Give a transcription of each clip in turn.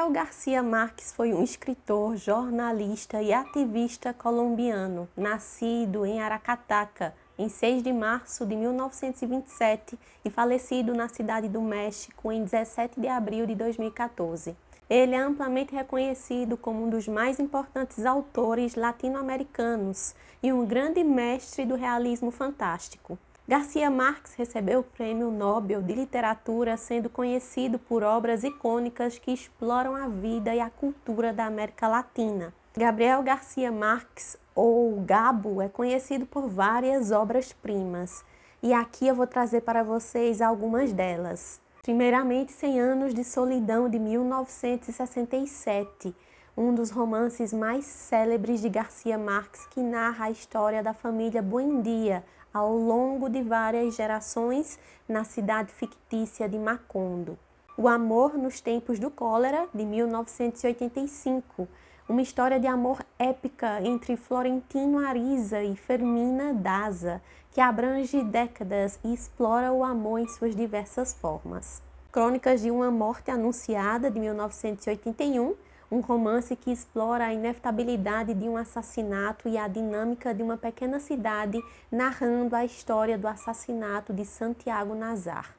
Gabriel Garcia Marques foi um escritor, jornalista e ativista colombiano, nascido em Aracataca, em 6 de março de 1927 e falecido na Cidade do México em 17 de abril de 2014. Ele é amplamente reconhecido como um dos mais importantes autores latino-americanos e um grande mestre do realismo fantástico. Garcia Marques recebeu o Prêmio Nobel de Literatura, sendo conhecido por obras icônicas que exploram a vida e a cultura da América Latina. Gabriel Garcia Marques, ou Gabo, é conhecido por várias obras-primas, e aqui eu vou trazer para vocês algumas delas. Primeiramente, 100 Anos de Solidão, de 1967, um dos romances mais célebres de Garcia Marques, que narra a história da família Buendia ao longo de várias gerações na cidade fictícia de Macondo. O Amor nos Tempos do Cólera, de 1985, uma história de amor épica entre Florentino Ariza e Fermina Daza, que abrange décadas e explora o amor em suas diversas formas. Crônicas de uma Morte Anunciada, de 1981, um romance que explora a inevitabilidade de um assassinato e a dinâmica de uma pequena cidade, narrando a história do assassinato de Santiago Nazar.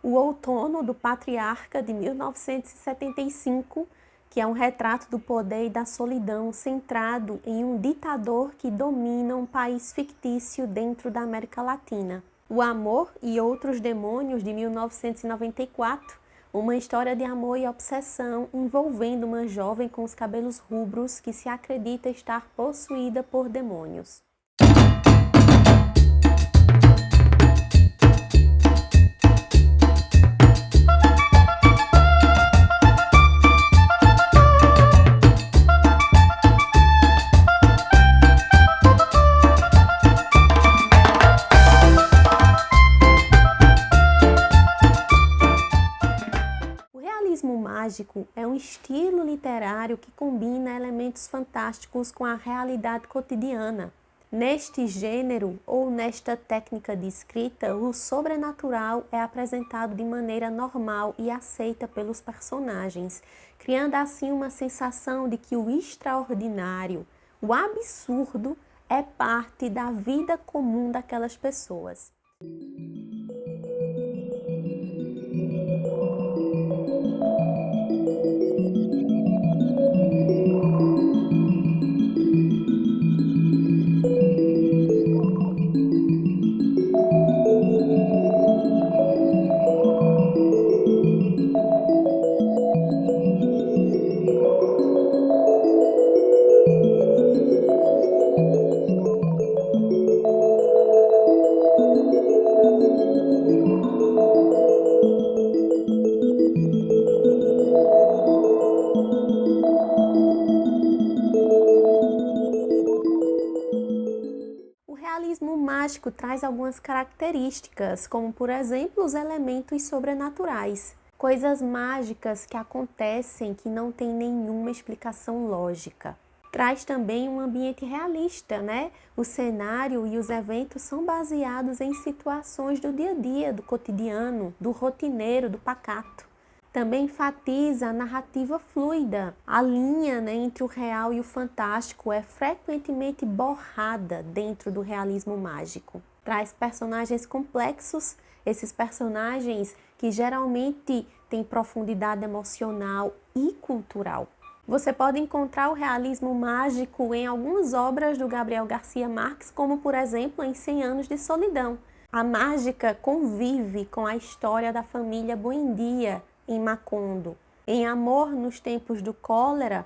O Outono do Patriarca, de 1975, que é um retrato do poder e da solidão centrado em um ditador que domina um país fictício dentro da América Latina. O Amor e Outros Demônios, de 1994, uma história de amor e obsessão envolvendo uma jovem com os cabelos rubros que se acredita estar possuída por demônios. O realismo mágico é um estilo literário que combina elementos fantásticos com a realidade cotidiana. Neste gênero ou nesta técnica de escrita, o sobrenatural é apresentado de maneira normal e aceita pelos personagens, criando assim uma sensação de que o extraordinário, o absurdo, é parte da vida comum daquelas pessoas. O realismo mágico traz algumas características, como por exemplo os elementos sobrenaturais, coisas mágicas que acontecem que não têm nenhuma explicação lógica. Traz também um ambiente realista, né? O cenário e os eventos são baseados em situações do dia a dia, do cotidiano, do rotineiro, do pacato. Também enfatiza a narrativa fluida. A linha, entre o real e o fantástico é frequentemente borrada dentro do realismo mágico. Traz personagens complexos, esses personagens que geralmente têm profundidade emocional e cultural. Você pode encontrar o realismo mágico em algumas obras do Gabriel Garcia Marques, como por exemplo em 100 Anos de Solidão. A mágica convive com a história da família Buendia, em Macondo. Em Amor nos Tempos do Cólera,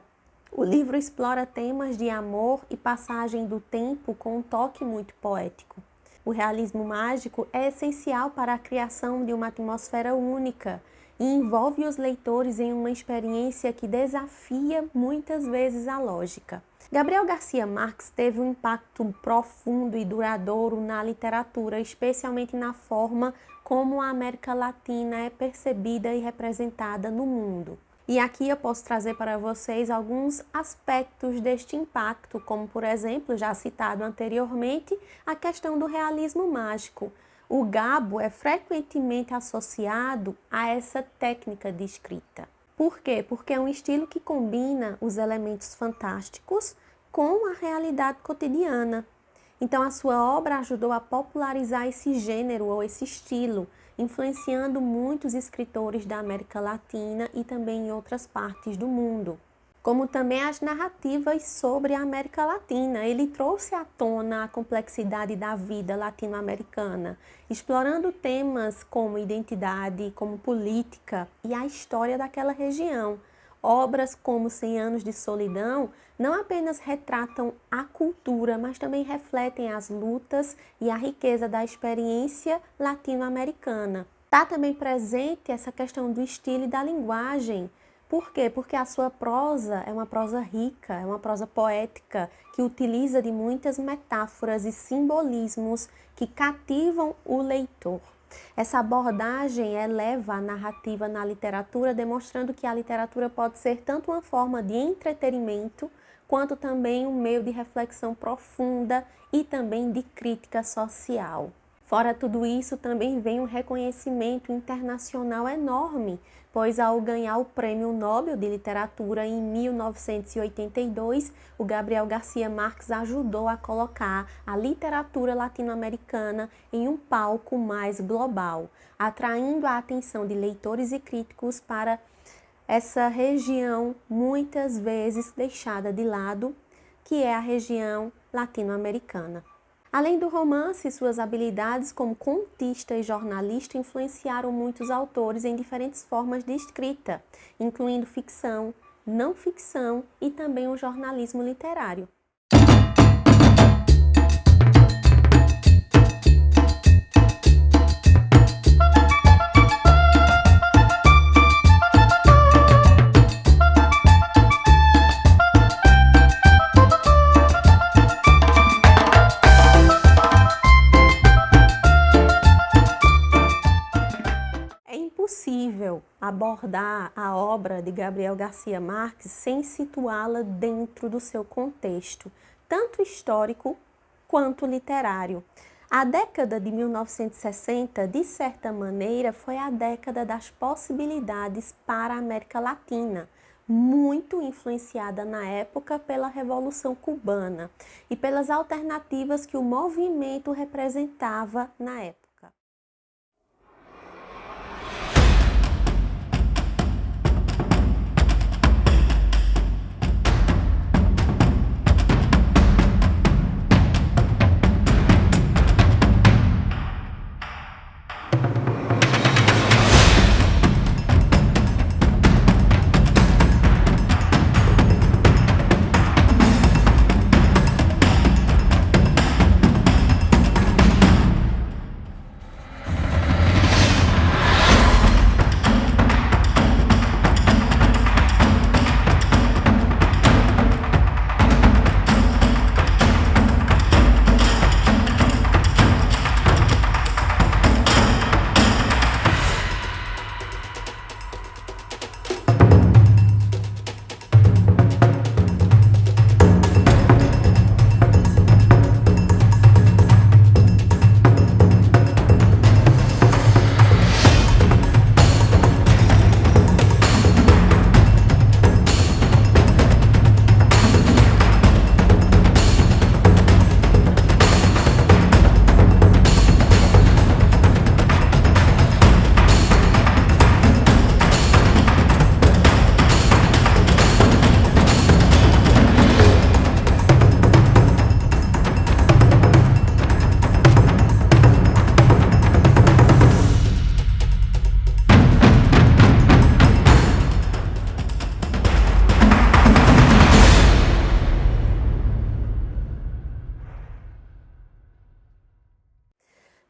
o livro explora temas de amor e passagem do tempo com um toque muito poético. O realismo mágico é essencial para a criação de uma atmosfera única e envolve os leitores em uma experiência que desafia muitas vezes a lógica. Gabriel Garcia Marques teve um impacto profundo e duradouro na literatura, especialmente na forma como a América Latina é percebida e representada no mundo. E aqui eu posso trazer para vocês alguns aspectos deste impacto, como por exemplo, já citado anteriormente, a questão do realismo mágico. O Gabo é frequentemente associado a essa técnica de escrita. Por quê? Porque é um estilo que combina os elementos fantásticos com a realidade cotidiana. Então, a sua obra ajudou a popularizar esse gênero ou esse estilo, influenciando muitos escritores da América Latina e também em outras partes do mundo. Como também as narrativas sobre a América Latina. Ele trouxe à tona a complexidade da vida latino-americana, explorando temas como identidade, como política e a história daquela região. Obras como 100 Anos de Solidão não apenas retratam a cultura, mas também refletem as lutas e a riqueza da experiência latino-americana. Está também presente essa questão do estilo e da linguagem. Por quê? Porque a sua prosa é uma prosa rica, é uma prosa poética, que utiliza de muitas metáforas e simbolismos que cativam o leitor. Essa abordagem eleva a narrativa na literatura, demonstrando que a literatura pode ser tanto uma forma de entretenimento, quanto também um meio de reflexão profunda e também de crítica social. Fora tudo isso, também vem um reconhecimento internacional enorme, pois ao ganhar o Prêmio Nobel de Literatura em 1982, o Gabriel Garcia Marques ajudou a colocar a literatura latino-americana em um palco mais global, atraindo a atenção de leitores e críticos para essa região muitas vezes deixada de lado, que é a região latino-americana. Além do romance, suas habilidades como contista e jornalista influenciaram muitos autores em diferentes formas de escrita, incluindo ficção, não ficção e também o jornalismo literário. É impossível abordar a obra de Gabriel Garcia Marques sem situá-la dentro do seu contexto, tanto histórico quanto literário. A década de 1960, de certa maneira, foi a década das possibilidades para a América Latina, muito influenciada na época pela Revolução Cubana e pelas alternativas que o movimento representava na época.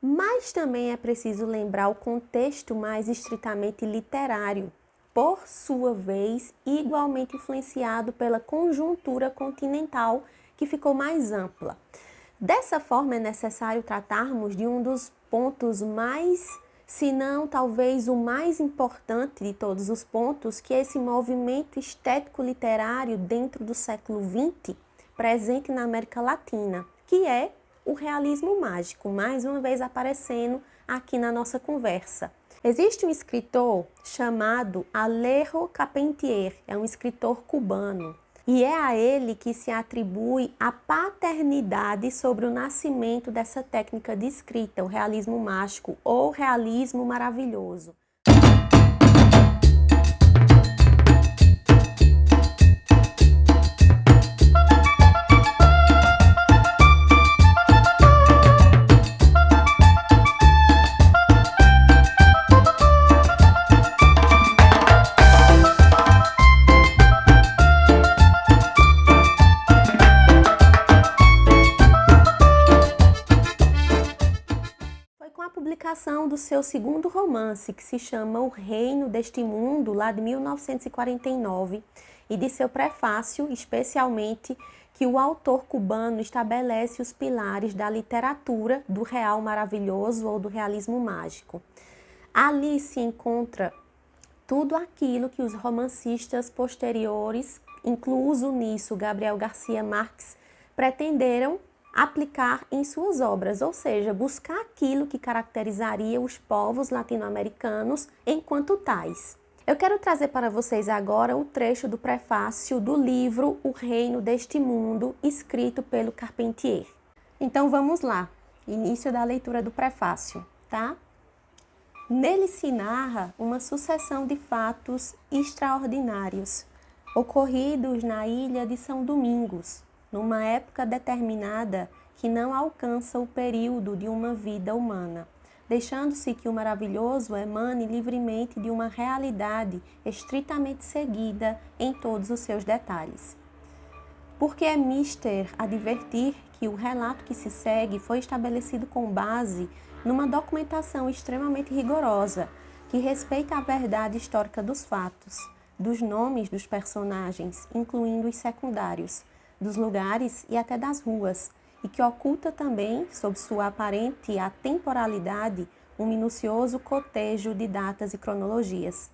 Mas também é preciso lembrar o contexto mais estritamente literário, por sua vez, igualmente influenciado pela conjuntura continental, que ficou mais ampla. Dessa forma, é necessário tratarmos de um dos pontos mais, se não talvez o mais importante de todos os pontos, que é esse movimento estético literário dentro do século XX, presente na América Latina, que é o realismo mágico, mais uma vez aparecendo aqui na nossa conversa. Existe um escritor chamado Alejo Carpentier, é um escritor cubano, e é a ele que se atribui a paternidade sobre o nascimento dessa técnica de escrita, o realismo mágico ou realismo maravilhoso. Com a publicação do seu segundo romance, que se chama O Reino deste Mundo, lá de 1949, e de seu prefácio, especialmente, que o autor cubano estabelece os pilares da literatura do real maravilhoso ou do realismo mágico. Ali se encontra tudo aquilo que os romancistas posteriores, incluso nisso Gabriel Garcia Marques, pretenderam aplicar em suas obras, ou seja, buscar aquilo que caracterizaria os povos latino-americanos enquanto tais. Eu quero trazer para vocês agora o trecho do prefácio do livro O Reino deste Mundo, escrito pelo Carpentier. Então vamos lá, início da leitura do prefácio, tá? Nele se narra uma sucessão de fatos extraordinários, ocorridos na ilha de São Domingos, numa época determinada que não alcança o período de uma vida humana, deixando-se que o maravilhoso emane livremente de uma realidade estritamente seguida em todos os seus detalhes. Porque é mister advertir que o relato que se segue foi estabelecido com base numa documentação extremamente rigorosa, que respeita a verdade histórica dos fatos, dos nomes dos personagens, incluindo os secundários, dos lugares e até das ruas, e que oculta também, sob sua aparente atemporalidade, um minucioso cotejo de datas e cronologias.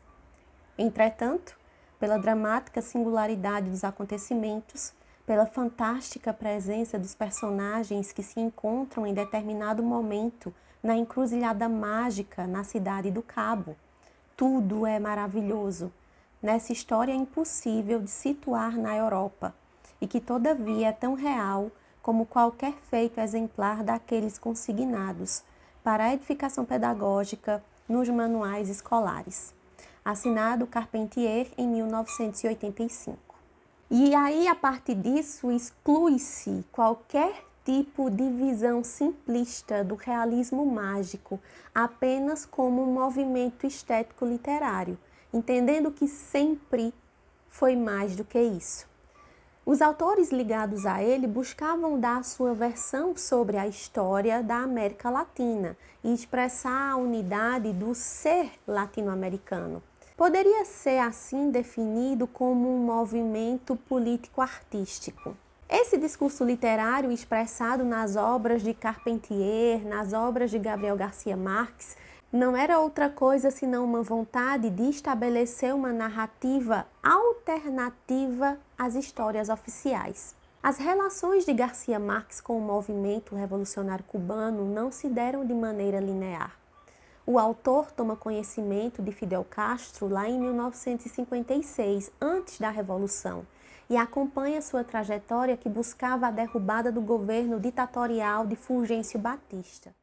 Entretanto, pela dramática singularidade dos acontecimentos, pela fantástica presença dos personagens que se encontram em determinado momento na encruzilhada mágica na cidade do Cabo, tudo é maravilhoso nessa história impossível de situar na Europa, e que todavia é tão real como qualquer feito exemplar daqueles consignados para a edificação pedagógica nos manuais escolares. Assinado Carpentier em 1985. E aí, a partir disso, exclui-se qualquer tipo de visão simplista do realismo mágico apenas como um movimento estético literário, entendendo que sempre foi mais do que isso. Os autores ligados a ele buscavam dar sua versão sobre a história da América Latina e expressar a unidade do ser latino-americano. Poderia ser assim definido como um movimento político-artístico. Esse discurso literário expressado nas obras de Carpentier, nas obras de Gabriel Garcia Marques, não era outra coisa senão uma vontade de estabelecer uma narrativa alternativa às histórias oficiais. As relações de Garcia Marques com o movimento revolucionário cubano não se deram de maneira linear. O autor toma conhecimento de Fidel Castro lá em 1956, antes da Revolução, e acompanha sua trajetória que buscava a derrubada do governo ditatorial de Fulgêncio Batista.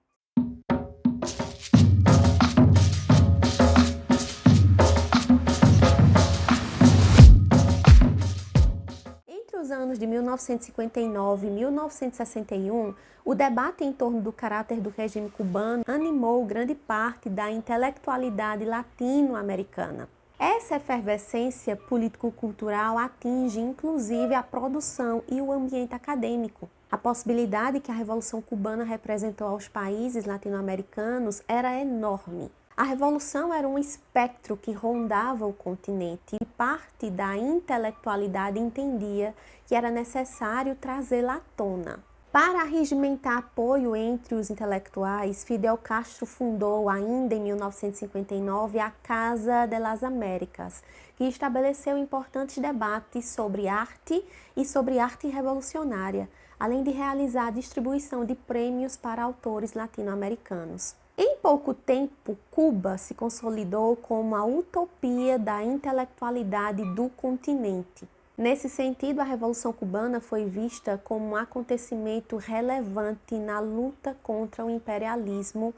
Entre os anos de 1959 e 1961, o debate em torno do caráter do regime cubano animou grande parte da intelectualidade latino-americana. Essa efervescência político-cultural atinge inclusive a produção e o ambiente acadêmico. A possibilidade que a Revolução Cubana representou aos países latino-americanos era enorme. A Revolução era um espectro que rondava o continente e parte da intelectualidade entendia que era necessário trazê-la à tona. Para arregimentar apoio entre os intelectuais, Fidel Castro fundou, ainda em 1959, a Casa de las Américas, que estabeleceu importantes debates sobre arte e sobre arte revolucionária, além de realizar a distribuição de prêmios para autores latino-americanos. Em pouco tempo, Cuba se consolidou como a utopia da intelectualidade do continente. Nesse sentido, a Revolução Cubana foi vista como um acontecimento relevante na luta contra o imperialismo,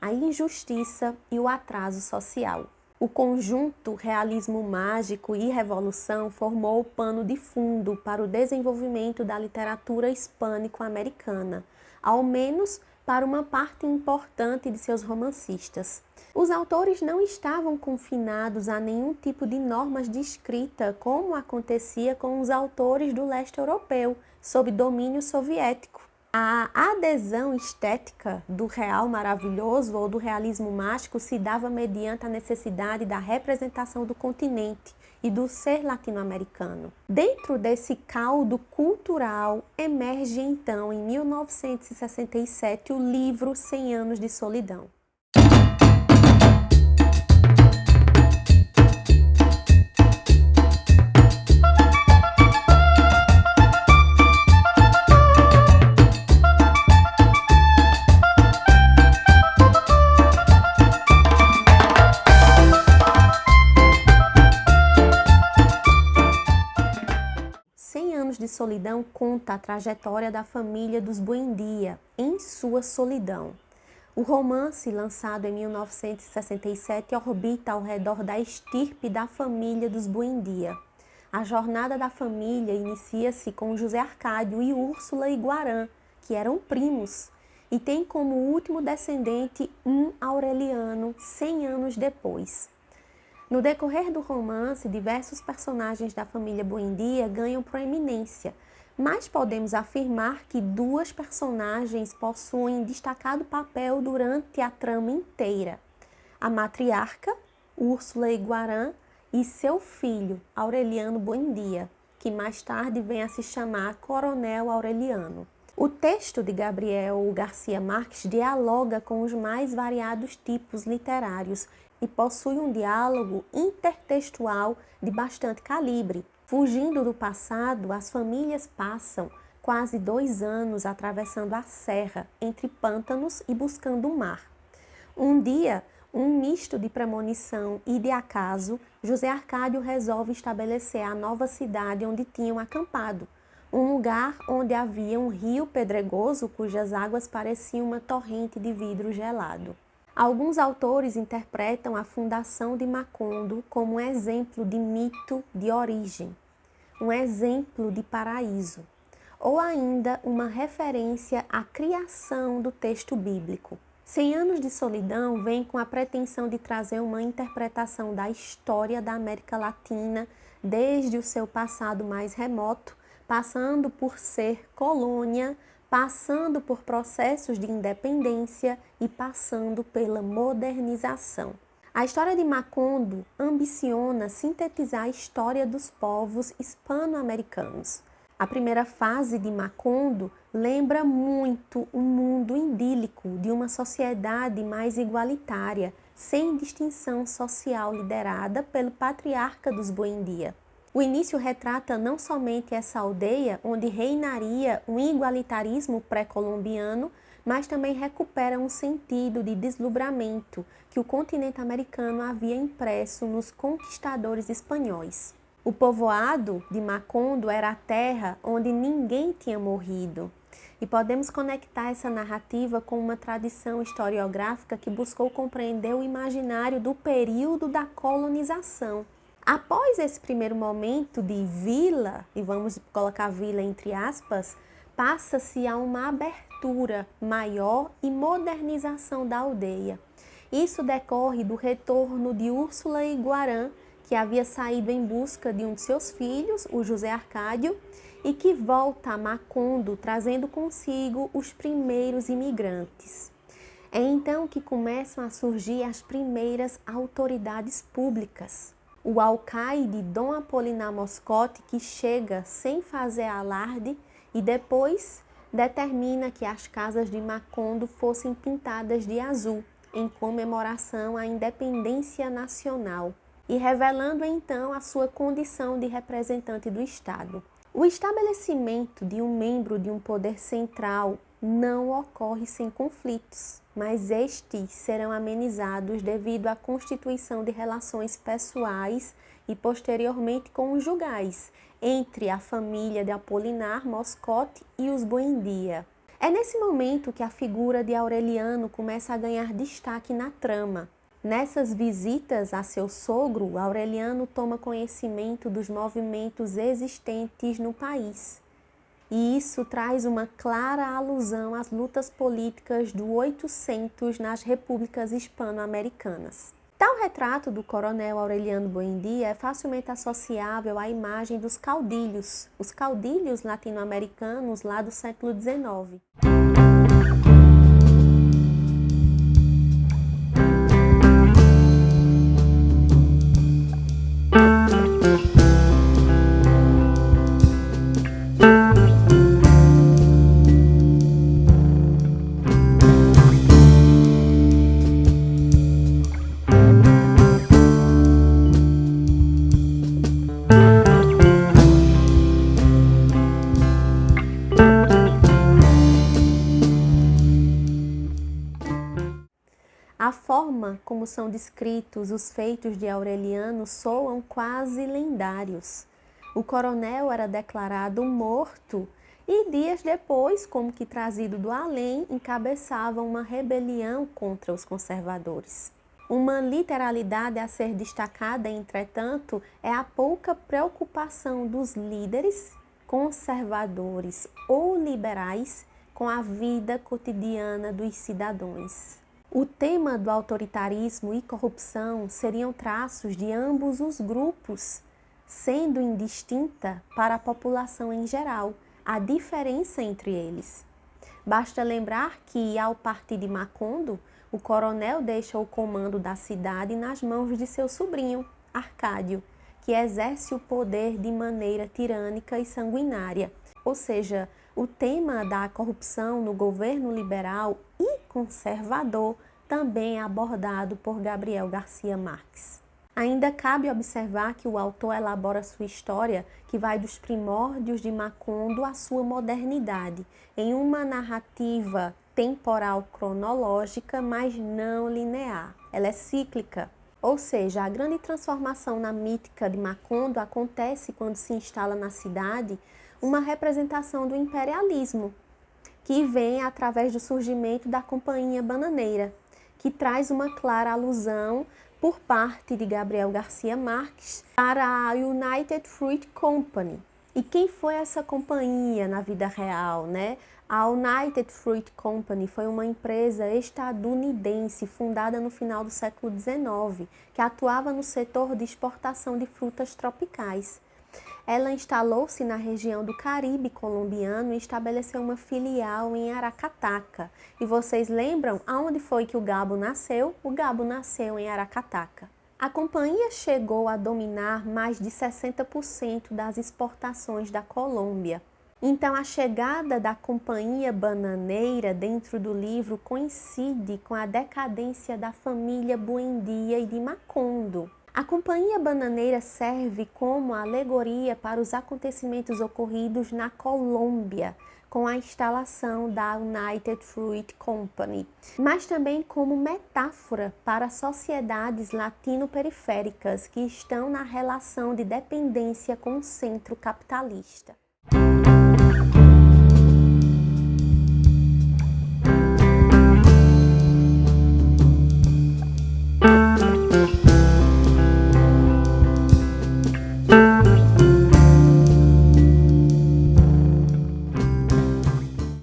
a injustiça e o atraso social. O conjunto realismo mágico e revolução formou o pano de fundo para o desenvolvimento da literatura hispânico-americana, ao menos para uma parte importante de seus romancistas. Os autores não estavam confinados a nenhum tipo de normas de escrita, como acontecia com os autores do leste europeu, sob domínio soviético. A adesão estética do real maravilhoso ou do realismo mágico se dava mediante a necessidade da representação do continente e do ser latino-americano. Dentro desse caldo cultural, emerge então, em 1967, o livro 100 Anos de Solidão. De Solidão conta a trajetória da família dos Buendia em sua solidão. O romance, lançado em 1967, orbita ao redor da estirpe da família dos Buendia. A jornada da família inicia-se com José Arcádio e Úrsula Iguarã, que eram primos, e tem como último descendente um Aureliano 100 anos depois. No decorrer do romance, diversos personagens da família Buendia ganham proeminência, mas podemos afirmar que duas personagens possuem destacado papel durante a trama inteira: a matriarca, Úrsula Iguarã, e seu filho, Aureliano Buendia, que mais tarde vem a se chamar Coronel Aureliano. O texto de Gabriel Garcia Marques dialoga com os mais variados tipos literários e possui um diálogo intertextual de bastante calibre. Fugindo do passado, as famílias passam quase 2 anos atravessando a serra, entre pântanos e buscando o mar. Um dia, um misto de premonição e de acaso, José Arcádio resolve estabelecer a nova cidade onde tinham acampado, um lugar onde havia um rio pedregoso cujas águas pareciam uma torrente de vidro gelado. Alguns autores interpretam a fundação de Macondo como um exemplo de mito de origem, um exemplo de paraíso, ou ainda uma referência à criação do texto bíblico. 100 Anos de Solidão vem com a pretensão de trazer uma interpretação da história da América Latina desde o seu passado mais remoto, passando por ser colônia, passando por processos de independência e passando pela modernização. A história de Macondo ambiciona sintetizar a história dos povos hispano-americanos. A primeira fase de Macondo lembra muito o mundo idílico de uma sociedade mais igualitária, sem distinção social liderada pelo patriarca dos Buendia. O início retrata não somente essa aldeia onde reinaria um igualitarismo pré-colombiano, mas também recupera um sentido de deslumbramento que o continente americano havia impresso nos conquistadores espanhóis. O povoado de Macondo era a terra onde ninguém tinha morrido. E podemos conectar essa narrativa com uma tradição historiográfica que buscou compreender o imaginário do período da colonização. Após esse primeiro momento de vila, e vamos colocar vila entre aspas, passa-se a uma abertura maior e modernização da aldeia. Isso decorre do retorno de Úrsula Iguarã, que havia saído em busca de um de seus filhos, o José Arcádio, e que volta a Macondo trazendo consigo os primeiros imigrantes. É então que começam a surgir as primeiras autoridades públicas. O alcaide Dom Apolinar Moscote, que chega sem fazer alarde e depois determina que as casas de Macondo fossem pintadas de azul, em comemoração à independência nacional, e revelando então a sua condição de representante do Estado. O estabelecimento de um membro de um poder central não ocorre sem conflitos, mas estes serão amenizados devido à constituição de relações pessoais e posteriormente conjugais entre a família de Apolinar Moscote e os Buendia. É nesse momento que a figura de Aureliano começa a ganhar destaque na trama. Nessas visitas a seu sogro, Aureliano toma conhecimento dos movimentos existentes no país. E isso traz uma clara alusão às lutas políticas do 800 nas repúblicas hispano-americanas. Tal retrato do coronel Aureliano Buendia é facilmente associável à imagem dos caudilhos, os caudilhos latino-americanos lá do século XIX. A forma como são descritos os feitos de Aureliano soam quase lendários. O coronel era declarado morto e dias depois, como que trazido do além, encabeçava uma rebelião contra os conservadores. Uma literalidade a ser destacada, entretanto, é a pouca preocupação dos líderes conservadores ou liberais com a vida cotidiana dos cidadãos. O tema do autoritarismo e corrupção seriam traços de ambos os grupos, sendo indistinta para a população em geral a diferença entre eles. Basta lembrar que, ao partir de Macondo, o coronel deixa o comando da cidade nas mãos de seu sobrinho, Arcádio, que exerce o poder de maneira tirânica e sanguinária. Ou seja, o tema da corrupção no governo liberal e conservador também é abordado por Gabriel Garcia Marques. Ainda cabe observar que o autor elabora sua história, que vai dos primórdios de Macondo à sua modernidade, em uma narrativa temporal cronológica, mas não linear. Ela é cíclica. Ou seja, a grande transformação na mítica de Macondo acontece quando se instala na cidade uma representação do imperialismo, que vem através do surgimento da Companhia Bananeira, que traz uma clara alusão por parte de Gabriel Garcia Marques para a United Fruit Company. E quem foi essa companhia na vida real, né? A United Fruit Company foi uma empresa estadunidense fundada no final do século XIX, que atuava no setor de exportação de frutas tropicais. Ela instalou-se na região do Caribe colombiano e estabeleceu uma filial em Aracataca. E vocês lembram aonde foi que o Gabo nasceu? O Gabo nasceu em Aracataca. A companhia chegou a dominar mais de 60% das exportações da Colômbia. Então, a chegada da Companhia Bananeira dentro do livro coincide com a decadência da família Buendia e de Macondo. A Companhia Bananeira serve como alegoria para os acontecimentos ocorridos na Colômbia, com a instalação da United Fruit Company, mas também como metáfora para sociedades latino-periféricas que estão na relação de dependência com o centro capitalista.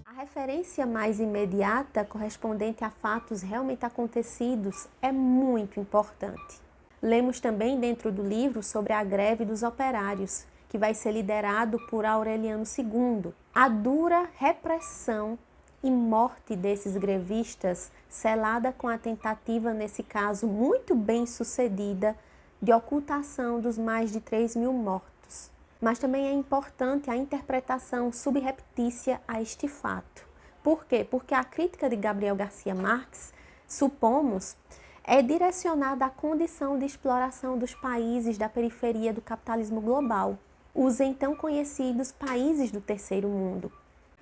A referência mais imediata, correspondente a fatos realmente acontecidos, é muito importante. Lemos também dentro do livro sobre a greve dos operários, que vai ser liderado por Aureliano II. A dura repressão e morte desses grevistas, selada com a tentativa, nesse caso muito bem sucedida, de ocultação dos mais de 3.000 mortos. Mas também é importante a interpretação subreptícia a este fato. Por quê? Porque a crítica de Gabriel Garcia Marques, supomos, é direcionada à condição de exploração dos países da periferia do capitalismo global, os então conhecidos países do terceiro mundo.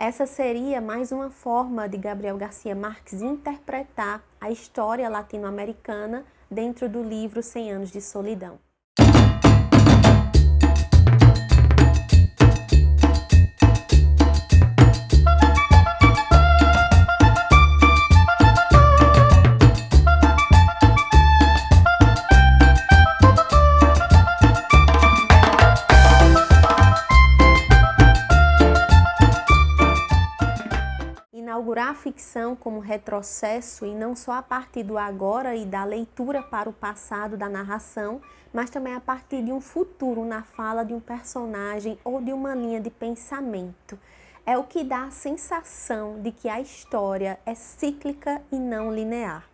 Essa seria mais uma forma de Gabriel Garcia Marques interpretar a história latino-americana dentro do livro 100 Anos de Solidão. Inaugurar a ficção como retrocesso e não só a partir do agora e da leitura para o passado da narração, mas também a partir de um futuro na fala de um personagem ou de uma linha de pensamento. É o que dá a sensação de que a história é cíclica e não linear.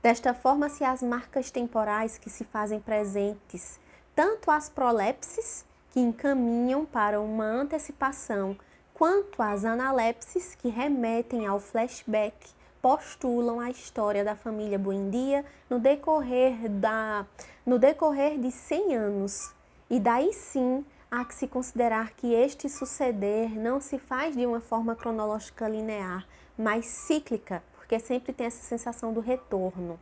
Desta forma, se as marcas temporais que se fazem presentes, tanto as prolepses, que encaminham para uma antecipação, quanto as analepses, que remetem ao flashback, postulam a história da família Buendia no decorrer de 100 anos. E daí sim, há que se considerar que este suceder não se faz de uma forma cronológica linear, mas cíclica, porque sempre tem essa sensação do retorno.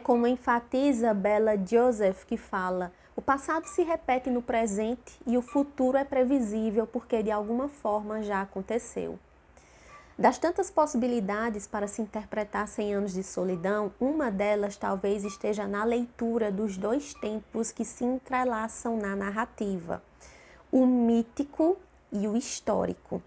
Como enfatiza Bella Joseph, que fala: o passado se repete no presente e o futuro é previsível porque de alguma forma já aconteceu. Das tantas possibilidades para se interpretar 100 Anos de Solidão, uma delas talvez esteja na leitura dos dois tempos que se entrelaçam na narrativa, o mítico e o histórico.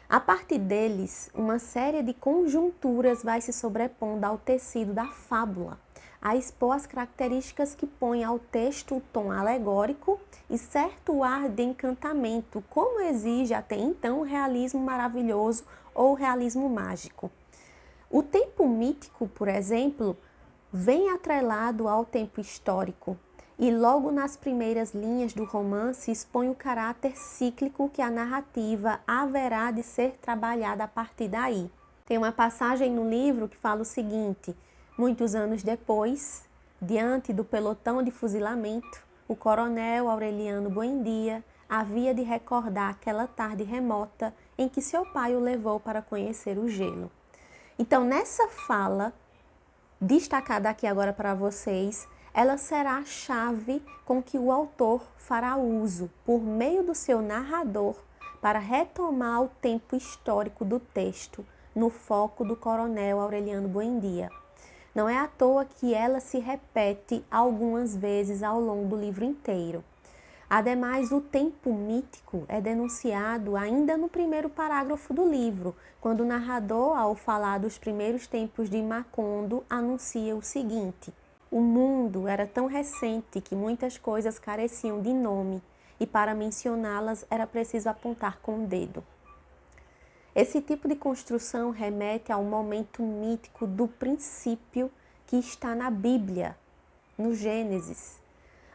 A partir deles, uma série de conjunturas vai se sobrepondo ao tecido da fábula, a expor as características que põem ao texto o tom alegórico e certo ar de encantamento, como exige até então o realismo maravilhoso ou o realismo mágico. O tempo mítico, por exemplo, vem atrelado ao tempo histórico e logo nas primeiras linhas do romance expõe o caráter cíclico que a narrativa haverá de ser trabalhada a partir daí. Tem uma passagem no livro que fala o seguinte: muitos anos depois, diante do pelotão de fuzilamento, o coronel Aureliano Buendia havia de recordar aquela tarde remota em que seu pai o levou para conhecer o gelo. Então, nessa fala, destacada aqui agora para vocês, ela será a chave com que o autor fará uso, por meio do seu narrador, para retomar o tempo histórico do texto, no foco do coronel Aureliano Buendia. Não é à toa que ela se repete algumas vezes ao longo do livro inteiro. Ademais, o tempo mítico é denunciado ainda no primeiro parágrafo do livro, quando o narrador, ao falar dos primeiros tempos de Macondo, anuncia o seguinte: o mundo era tão recente que muitas coisas careciam de nome, e para mencioná-las era preciso apontar com o dedo. Esse tipo de construção remete ao momento mítico do princípio que está na Bíblia, no Gênesis.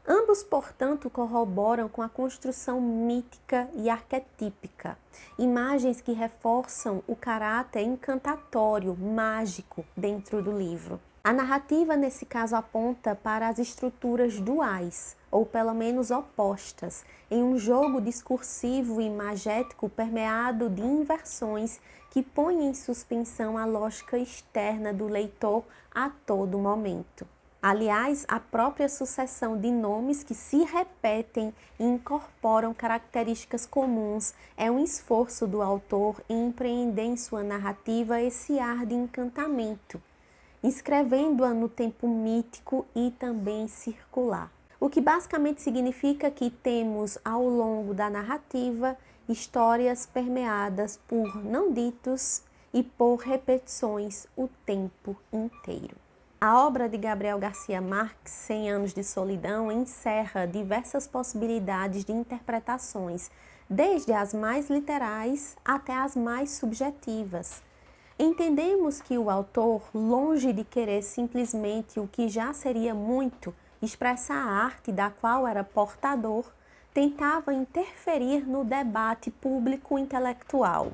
Ambos, portanto, corroboram com a construção mítica e arquetípica, imagens que reforçam o caráter encantatório, mágico dentro do livro. A narrativa, nesse caso, aponta para as estruturas duais, ou pelo menos opostas, em um jogo discursivo e imagético permeado de inversões que põem em suspensão a lógica externa do leitor a todo momento. Aliás, a própria sucessão de nomes que se repetem e incorporam características comuns é um esforço do autor em empreender em sua narrativa esse ar de encantamento, inscrevendo-a no tempo mítico e também circular. O que basicamente significa que temos ao longo da narrativa histórias permeadas por não ditos e por repetições o tempo inteiro. A obra de Gabriel Garcia Marques, 100 Anos de Solidão, encerra diversas possibilidades de interpretações, desde as mais literais até as mais subjetivas. Entendemos que o autor, longe de querer simplesmente o que já seria muito, expressar a arte da qual era portador, tentava interferir no debate público intelectual.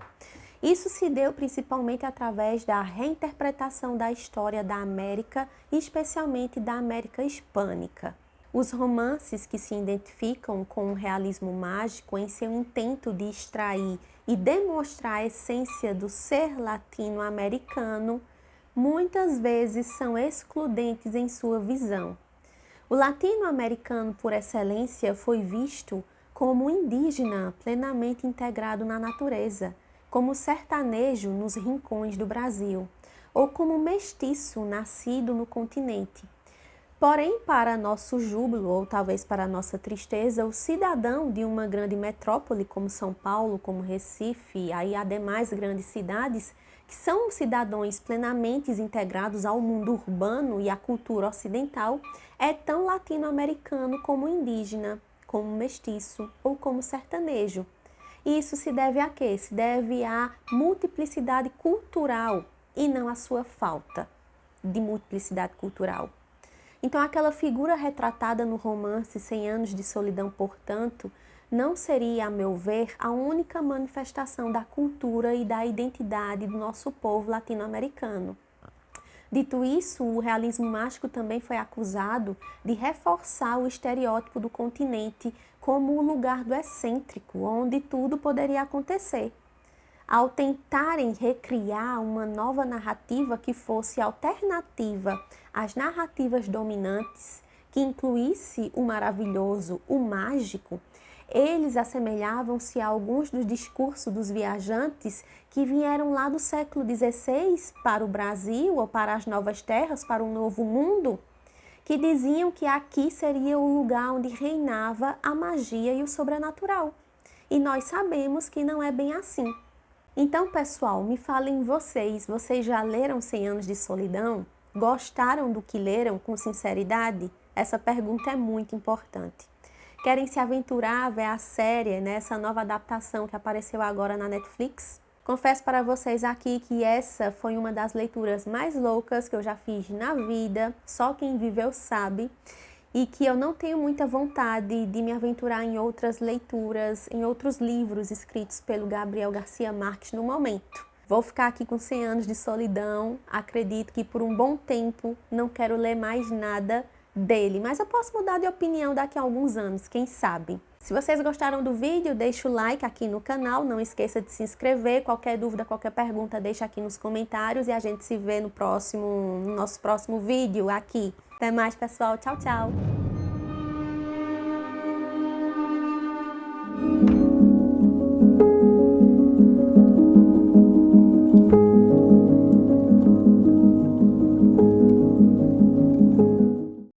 Isso se deu principalmente através da reinterpretação da história da América, especialmente da América hispânica. Os romances que se identificam com o realismo mágico em seu intento de extrair e demonstrar a essência do ser latino-americano, muitas vezes são excludentes em sua visão. O latino-americano por excelência foi visto como indígena plenamente integrado na natureza, como sertanejo nos rincões do Brasil, ou como mestiço nascido no continente. Porém, para nosso júbilo, ou talvez para nossa tristeza, o cidadão de uma grande metrópole como São Paulo, como Recife, e aí há demais grandes cidades, que são cidadãos plenamente integrados ao mundo urbano e à cultura ocidental, é tão latino-americano como indígena, como mestiço ou como sertanejo. E isso se deve a quê? Se deve à multiplicidade cultural e não à sua falta de multiplicidade cultural. Então, aquela figura retratada no romance 100 Anos de Solidão, portanto, não seria, a meu ver, a única manifestação da cultura e da identidade do nosso povo latino-americano. Dito isso, o realismo mágico também foi acusado de reforçar o estereótipo do continente como o lugar do excêntrico, onde tudo poderia acontecer. Ao tentarem recriar uma nova narrativa que fosse alternativa às narrativas dominantes, que incluísse o maravilhoso, o mágico, eles assemelhavam-se a alguns dos discursos dos viajantes que vieram lá do século XVI para o Brasil ou para as novas terras, para um novo mundo, que diziam que aqui seria o lugar onde reinava a magia e o sobrenatural. E nós sabemos que não é bem assim. Então, pessoal, me falem vocês já leram 100 Anos de Solidão? Gostaram do que leram com sinceridade? Essa pergunta é muito importante. Querem se aventurar a ver a série, essa nova adaptação que apareceu agora na Netflix? Confesso para vocês aqui que essa foi uma das leituras mais loucas que eu já fiz na vida, só quem viveu sabe, e que eu não tenho muita vontade de me aventurar em outras leituras, em outros livros escritos pelo Gabriel Garcia Marques no momento. Vou ficar aqui com 100 Anos de Solidão, acredito que por um bom tempo não quero ler mais nada dele, mas eu posso mudar de opinião daqui a alguns anos, quem sabe. Se vocês gostaram do vídeo, deixa o like aqui no canal, não esqueça de se inscrever, qualquer dúvida, qualquer pergunta, deixa aqui nos comentários e a gente se vê no nosso próximo vídeo aqui. Até mais, pessoal. Tchau, tchau!